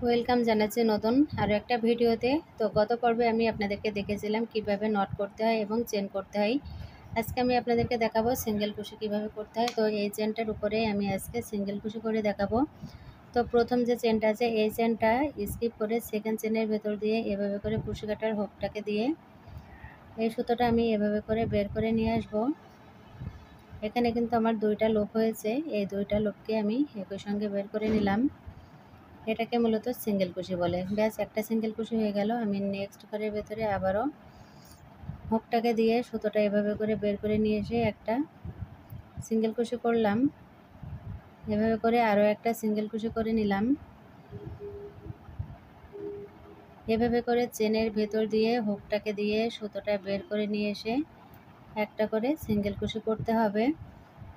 Welcome জানাচ্ছি নতুন আরও একটা ভিডিওতে। তো গত পর্বে আমি আপনাদেরকে দেখেছিলাম কিভাবে নট করতে হয় এবং চেন করতে হয়। আজকে আমি আপনাদেরকে দেখাবো সিঙ্গেল কুশি কিভাবে করতে হয়। তো এই চেনটার উপরে আমি আজকে সিঙ্গেল কুশি করে দেখাবো। তো প্রথম যে চেনটা আছে এই চেনটা স্কিপ করে সেকেন্ড চেনের ভেতর দিয়ে এভাবে করে কুশি কাটার হুকটাকে দিয়ে এই সুতোটা আমি এভাবে করে বের করে নিয়ে আসবো। এখানে কিন্তু আমার দুইটা লুপ হয়েছে, এই দুইটা লুপকে আমি একই সঙ্গে বের করে নিলাম। এটাকে মূলত সিঙ্গেল কুশি বলে। ব্যাস একটা সিঙ্গেল কুশি হয়ে গেল। আমি নেক্সট ঘরের ভেতরে আবারও হুকটাকে দিয়ে সুতোটা এভাবে করে বের করে নিয়ে এসে একটা সিঙ্গেল কুশি করলাম। এভাবে করে আরও একটা সিঙ্গেল কুশি করে নিলাম। এভাবে করে চেনের ভেতর দিয়ে হুকটাকে দিয়ে সুতোটা বের করে নিয়ে এসে একটা করে সিঙ্গেল কুশি করতে হবে।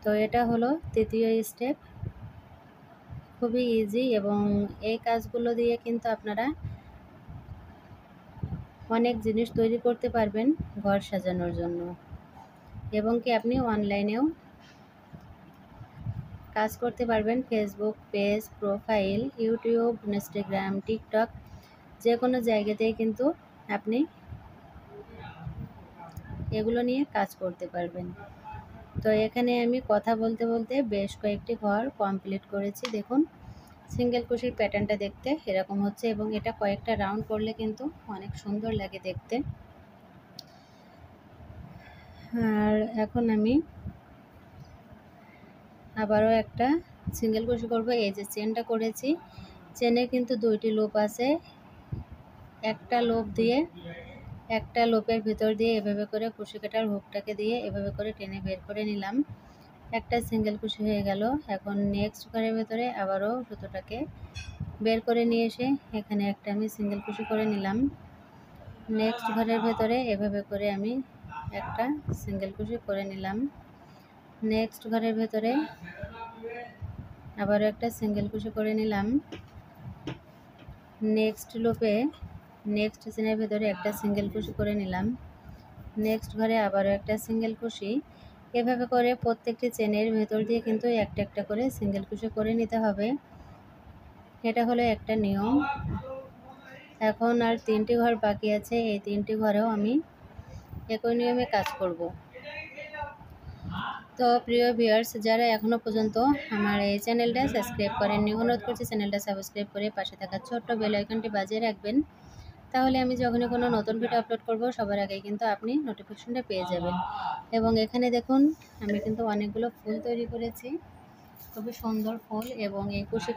তো এটা হলো তৃতীয় স্টেপ। খুবই ইজি এবং এই কাজগুলো দিয়ে কিন্তু আপনারা অনেক জিনিস তৈরি করতে পারবেন ঘর সাজানোর জন্য, এবং কি আপনি অনলাইনেও কাজ করতে পারবেন। Facebook page, profile, YouTube, Instagram, TikTok যে কোনো জায়গাতেই কিন্তু আপনি এগুলো নিয়ে কাজ করতে পারবেন। তো এখানে আমি কথা বলতে বলতে বেশ কয়েকটি ঘর কমপ্লিট করেছি। দেখুন সিঙ্গেল কুশির প্যাটার্নটা দেখতে এরকম হচ্ছে এবং এটা কয়েকটা রাউন্ড করলে কিন্তু অনেক সুন্দর লাগে দেখতে। আর এখন আমি আবারও একটা সিঙ্গেল কুশি করব। এই যে চেনটা করেছি, চেনে কিন্তু দুইটি লুপ আছে। একটা লুপ দিয়ে একটা লুপের ভিতর দিয়ে এভাবে করে কুশি কাটার হুকটাকে দিয়ে এভাবে করে টেনে বের করে নিলাম। একটা সিঙ্গেল কুশি হয়ে গেল। এখন নেক্সট ঘরের ভেতরে আবারও সুতোটাকে বের করে নিয়ে এসে এখানে একটা আমি সিঙ্গেল কুশি করে নিলাম। নেক্সট ঘরের ভেতরে এভাবে করে আমি একটা সিঙ্গেল কুশি করে নিলাম। নেক্সট ঘরের ভেতরে আবারও একটা সিঙ্গেল কুশি করে নিলাম। নেক্সট লুপে নেক্সট চেনের ভেতরে একটা সিঙ্গেল কুশি করে নিলাম। নেক্সট ঘরে আবারও একটা সিঙ্গেল কুশি। এভাবে করে প্রত্যেকটি চেনের ভেতর দিয়ে কিন্তু একটা একটা করে সিঙ্গেল কুশি করে নিতে হবে। এটা হলো একটা নিয়ম। এখন আর তিনটি ঘর বাকি আছে, এই তিনটি ঘরেও আমি একই নিয়মে কাজ করব। তো প্রিয় ভিউয়ার্স, যারা এখনও পর্যন্ত আমার এই চ্যানেলটা সাবস্ক্রাইব করেননি, অনুরোধ করছি চ্যানেলটা সাবস্ক্রাইব করে পাশে থাকা ছোট্ট বেল আইকনটি বাজিয়ে রাখবেন। তাহলে আমি যখনই কোনো নতুন ভিডিও আপলোড করব সবার আগেই কিন্তু আপনি নোটিফিকেশনটা পেয়ে যাবেন। এবং এখানে দেখুন আমি কিন্তু অনেকগুলো ফুল তৈরি করেছি, খুবই সুন্দর ফুল। এবং এই কুশি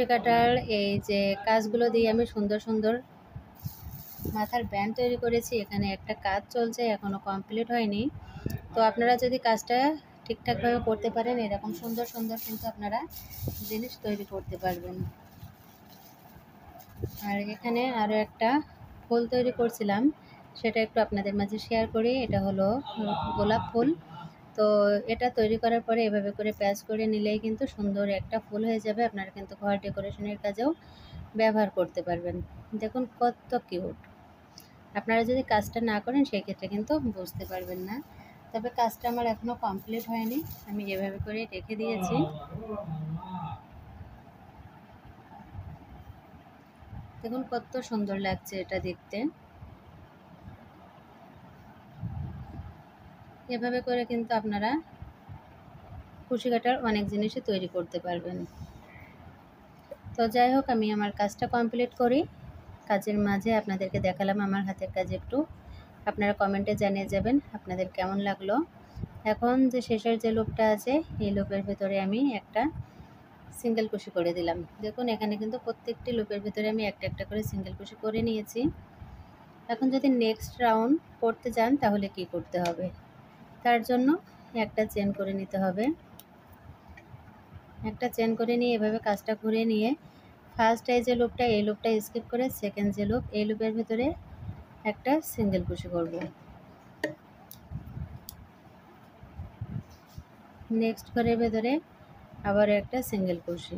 কাটার এই যে কাজগুলো দিয়ে আমি সুন্দর সুন্দর মাথার ব্যান্ড তৈরি করেছি। এখানে একটা কাজ চলছে, এখনও কমপ্লিট হয়নি। তো আপনারা যদি কাজটা ঠিকঠাকভাবে করতে পারেন এরকম সুন্দর সুন্দর কিন্তু আপনারা জিনিস তৈরি করতে পারবেন। আর এখানে আরও একটা ফুল তৈরি করছিলাম, সেটা একটু আপনাদের মাঝে শেয়ার করি। এটা হলো গোলাপ ফুল। তো এটা তৈরি করার পরে এভাবে করে প্যাচ করে নিলেই কিন্তু সুন্দর একটা ফুল হয়ে যাবে। আপনারা কিন্তু ঘর ডেকোরেশনের কাজেও ব্যবহার করতে পারবেন। দেখুন কত কিউট। আপনারা যদি কাজটা না করেন সেই ক্ষেত্রে কিন্তু বুঝতে পারবেন না। তবে কাজটা আমার এখনও কমপ্লিট হয়নি, আমি এভাবে করে রেখে দিয়েছি। দেখুন কত সুন্দর লাগছে এটা দেখতে। এভাবে করে কিন্তু আপনারা কুশি কাটার অনেক জিনিসই তৈরি করতে পারবেন। তো যাই হোক, আমি আমার কাজটা কমপ্লিট করি। কাজের মাঝে আপনাদেরকে দেখালাম আমার হাতের কাজ একটু। আপনারা কমেন্টে জানিয়ে যাবেন আপনাদের কেমন লাগলো। এখন যে শেষের যে লুপটা আছে এই লুপের ভেতরে আমি একটা সিঙ্গেল কুশি করে দিলাম। দেখুন এখানে কিন্তু প্রত্যেকটি লুপের ভিতরে আমি একটা একটা করে সিঙ্গেল কুশি করে নিয়েছি। এখন যদি নেক্সট রাউন্ড করতে যান তাহলে কি করতে হবে, তার জন্য একটা চেন করে নিতে হবে। একটা চেন করে নিয়ে এভাবে কাজটা ঘুরে নিয়ে ফার্স্ট এই যে লুপটা এই লুপটা স্কিপ করে সেকেন্ড যে লুপ এই লুপের ভিতরে একটা সিঙ্গেল কুশি করব। নেক্সট ঘরের ভেতরে আবার একটা সিঙ্গেল কুশি।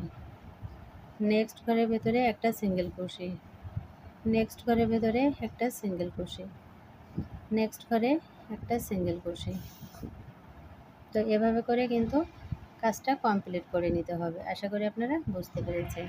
নেক্সট ঘরের ভেতরে একটা সিঙ্গেল কুশি। নেক্সট ঘরের ভেতরে একটা সিঙ্গেল কুশি। নেক্সট ঘরে একটা সিঙ্গেল কুশি। তো এভাবে করে কিন্তু কাজটা কমপ্লিট করে নিতে হবে। আশা করি আপনারা বুঝতে পেরেছেন।